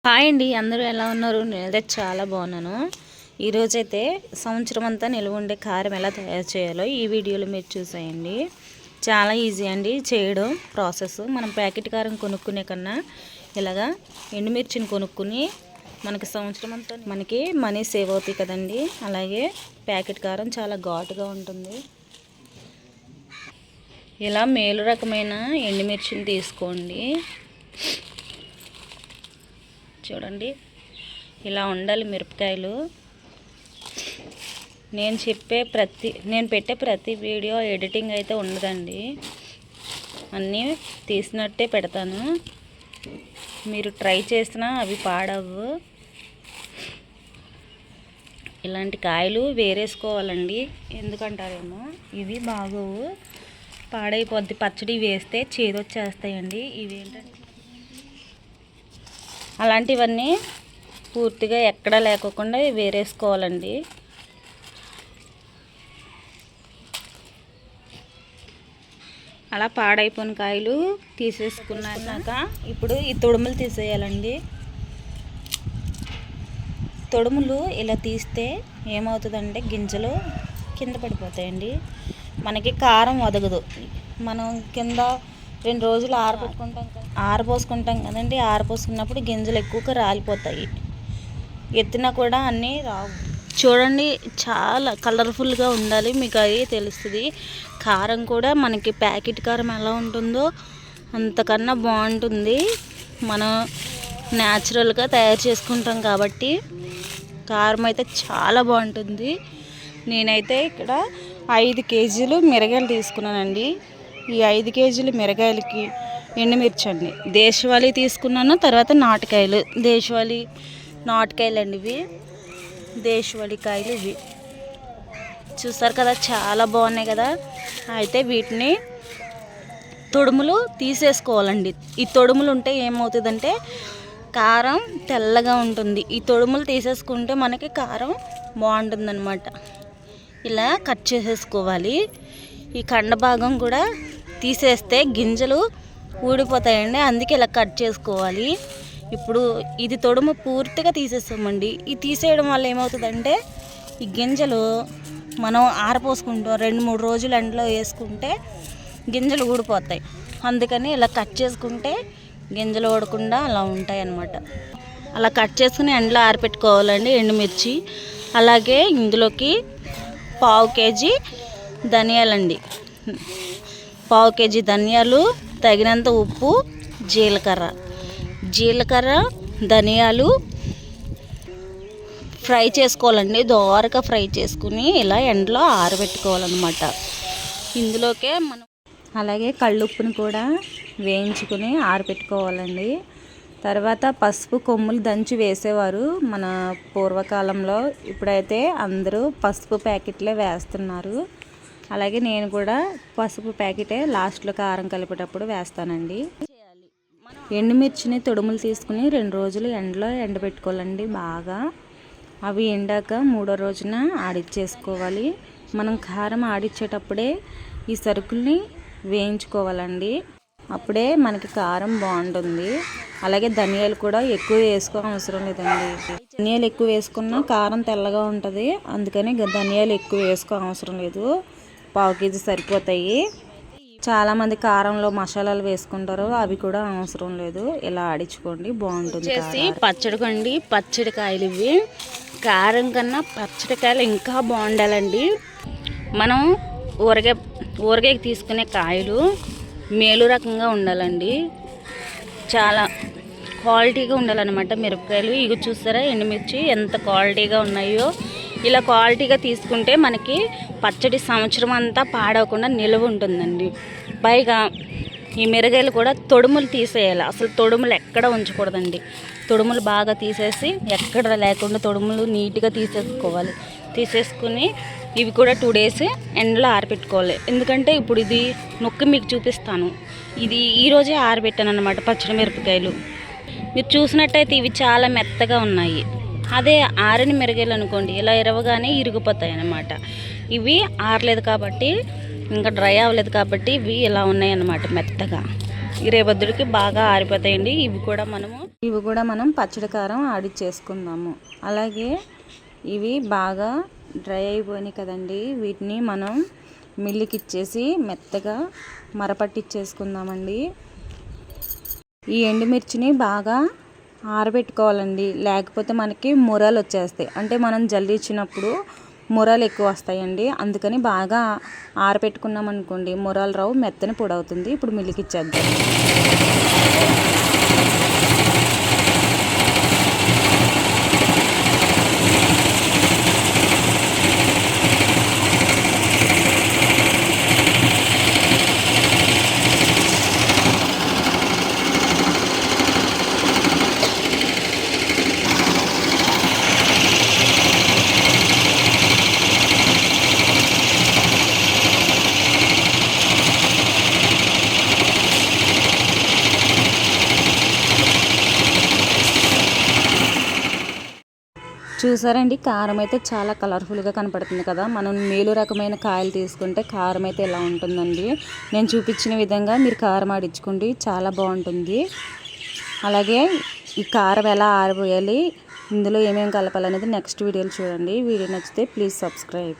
Hi అండి, అందరూ ఎలా ఉన్నారు? నేనైతే చాలా బాగున్నాను. ఈరోజైతే సంవత్సరం అంతా నిల్వ ఉండే కారం ఎలా తయారు చేయాలో ఈ వీడియోలో మీరు చూసేయండి. చాలా ఈజీ అండి చేయడం ప్రాసెస్. మనం ప్యాకెట్ కారం కొనుక్కునే కన్నా ఇలాగా ఎండుమిర్చిని కొనుక్కుని మనకి సంవత్సరం అంతా మనకి మనీ సేవ్ అవుతాయి కదండి. అలాగే ప్యాకెట్ కారం చాలా ఘాటుగా ఉంటుంది. ఇలా మేలు రకమైన ఎండుమిర్చిని తీసుకోండి. చూడండి, ఇలా ఉండాలి మిరపకాయలు. నేను పెట్టే ప్రతి వీడియో ఎడిటింగ్ అయితే ఉండదండి, అన్నీ తీసినట్టే పెడతాను. మీరు ట్రై చేసినా అవి పాడవు. ఇలాంటి కాయలు వేరేసుకోవాలండి. ఎందుకంటారేమో ఇవి బాగోవు, పాడైపోద్ది. పచ్చడి వేస్తే చేదొచ్చేస్తాయండి. ఇవేంటంటే అలాంటివన్నీ పూర్తిగా ఎక్కడా లేకోకుండా వేరేసుకోవాలండి. అలా పాడైపోయిన కాయలు తీసేసుకున్నాక ఇప్పుడు ఈ తొడుములు తీసేయాలండి. తొడుములు ఇలా తీస్తే ఏమవుతుందంటే గింజలు కింద పడిపోతాయండి. మనకి కారం వదగదు. మనం కింద 2 రోజులు ఆరబోసుకుంటాం కదండి. ఆరబోసుకున్నప్పుడు గింజలు ఎక్కువగా రాలిపోతాయి. ఎత్తినా కూడా అన్నీ రావు. చూడండి, చాలా కలర్ఫుల్గా ఉండాలి, మీకు అది తెలుస్తుంది. కారం కూడా మనకి ప్యాకెట్ కారం ఎలా ఉంటుందో అంతకన్నా బాగుంటుంది. మనం న్యాచురల్గా తయారు చేసుకుంటాం కాబట్టి కారం అయితే చాలా బాగుంటుంది. నేనైతే ఇక్కడ 5 కేజీలు మిరగాయలు తీసుకున్నానండి. ఈ 5 కేజీలు మిరగాయలకి ఎండుమిర్చి అండి, దేశవాళీ తీసుకున్నాను. తర్వాత నాటుకాయలు, దేశవాళీ నాటుకాయలు అండి ఇవి, దేశవాళీ కాయలు ఇవి. చూస్తారు కదా, చాలా బాగున్నాయి కదా. అయితే వీటిని తొడుములు తీసేసుకోవాలండి. ఈ తొడుములు ఉంటే ఏమవుతుందంటే కారం తెల్లగా ఉంటుంది. ఈ తొడుములు తీసేసుకుంటే మనకి కారం బాగుంటుంది అన్నమాట. ఇలా కట్ చేసేసుకోవాలి. ఈ కండ భాగం కూడా తీసేస్తే గింజలు ఊడిపోతాయండి, అందుకే ఇలా కట్ చేసుకోవాలి. ఇప్పుడు ఇది తొడుము పూర్తిగా తీసేస్తామండి. ఇది తీసేయడం వల్ల ఏమవుతుందంటే ఈ గింజలు మనం ఆరపోసుకుంటాం, 2-3 రోజులు ఎండలో వేసుకుంటే గింజలు ఊడిపోతాయి. అందుకని ఇలా కట్ చేసుకుంటే గింజలు ఊడకుండా అలా ఉంటాయి అన్నమాట. అలా కట్ చేసుకుని ఎండలో ఆరపెట్టుకోవాలండి ఎండుమిర్చి. అలాగే ఇందులోకి 1/2 కేజీ ధనియాలండి, 1/2 కేజీ ధనియాలు, తగినంత ఉప్పు, జీలకర్ర ధనియాలు ఫ్రై చేసుకోవాలండి. దోరగా ఫ్రై చేసుకుని ఇలా ఎండలో ఆరబెట్టుకోవాలన్నమాట. ఇందులోకే మనం అలాగే కళ్ళుప్పుని కూడా వేయించుకుని ఆరబెట్టుకోవాలండి. తర్వాత పసుపు కొమ్ములు దంచి వేసేవారు మన పూర్వకాలంలో. ఇప్పుడైతే అందరూ పసుపు ప్యాకెట్లే వేస్తున్నారు. అలాగే నేను కూడా పసుపు ప్యాకెటే లాస్ట్లో కారం కలిపేటప్పుడు వేస్తానండి. ఎండుమిర్చిని తొడుములు తీసుకుని 2 రోజులు ఎండలో ఎండబెట్టుకోవాలండి బాగా. అవి ఎండాక 3వ రోజున ఆడిచ్చేసుకోవాలి. మనం కారం ఆడిచ్చేటప్పుడే ఈ సరుకుల్ని వేయించుకోవాలండి, అప్పుడే మనకి కారం బాగుంటుంది. అలాగే ధనియాలు కూడా ఎక్కువ వేసుకోవడం అవసరం లేదండి. ధనియాలు ఎక్కువ వేసుకున్నా కారం తెల్లగా ఉంటుంది, అందుకని ధనియాలు ఎక్కువ వేసుకోవడం అవసరం లేదు. 1/2 కేజీ సరిపోతాయి. చాలామంది కారంలో మసాలాలు వేసుకుంటారు, అవి కూడా అవసరం లేదు. ఇలా ఆడించుకోండి, బాగుంటుంది. పచ్చడికండి, పచ్చడి కాయలు ఇవి. కారం కన్నా పచ్చడి కాయలు ఇంకా బాగుండాలండి. మనం ఊరగాయకి తీసుకునే కాయలు మేలు రకంగా ఉండాలండి, చాలా క్వాలిటీగా ఉండాలన్నమాట మిరపకాయలు. ఇక చూస్తారా ఎండుమిర్చి ఎంత క్వాలిటీగా ఉన్నాయో. ఇలా క్వాలిటీగా తీసుకుంటే మనకి పచ్చడి సంవత్సరం అంతా పాడవకుండా నిల్వ ఉంటుందండి. పైగా ఈ మిరగాయలు కూడా తొడుములు తీసేయాలి. అసలు తొడుములు ఎక్కడ ఉంచకూడదండి. తొడుములు బాగా తీసేసి ఎక్కడ లేకుండా తొడుములు నీట్గా తీసేసుకుని ఇవి కూడా 2 డేస్ ఎండలో ఆరబెట్టుకోవాలి. ఎందుకంటే ఇప్పుడు ఇది నొక్కి మీకు చూపిస్తాను. ఇది ఈరోజే ఆరబెట్టాను అన్నమాట పచ్చడి మిరపకాయలు. మీరు చూసినట్టయితే ఇవి చాలా మెత్తగా ఉన్నాయి. అదే ఆరని మిరగాయలు అనుకోండి, ఇలా ఇరవగానే ఇరిగిపోతాయి అన్నమాట. ఇవి ఆరలేదు కాబట్టి, ఇంకా డ్రై అవ్వలేదు కాబట్టి ఇవి ఇలా ఉన్నాయి అన్నమాట మెత్తగా. ఈ రేపొద్దుడికి బాగా ఆరిపోతాయండి. ఇవి కూడా మనం పచ్చడి కారం ఆడిచ్చేసుకుందాము. అలాగే ఇవి బాగా డ్రై అయిపోయినాయి కదండి, వీటిని మనం మిల్లుకి ఇచ్చేసి మెత్తగా మరపట్టిచ్చేసుకుందామండి. ఈ ఎండుమిర్చిని బాగా ఆరబెట్టుకోవాలండి, లేకపోతే మనకి మురలు వచ్చేస్తాయి. అంటే మనం జల్లిచ్చినప్పుడు మురలు ఎక్కువ వస్తాయండి. అందుకని బాగా ఆరబెట్టుకున్నాం అనుకోండి, మురలు రావు, మెత్తని పొడి అవుతుంది. ఇప్పుడు మిల్లుకి ఇచ్చేద్దాం. చూసారండి, కారం అయితే చాలా కలర్ఫుల్గా కనపడుతుంది కదా. మనం మేలు రకమైన కాయలు తీసుకుంటే కారం అయితే ఎలా ఉంటుందండి. నేను చూపించిన విధంగా మీరు కారం ఆడించుకోండి, చాలా బాగుంటుంది. అలాగే ఈ కారం ఎలా ఆరిపోయాలి, ఇందులో ఏమేమి కలపాలనేది నెక్స్ట్ వీడియోలో చూడండి. వీడియో నచ్చితే ప్లీజ్ సబ్స్క్రైబ్.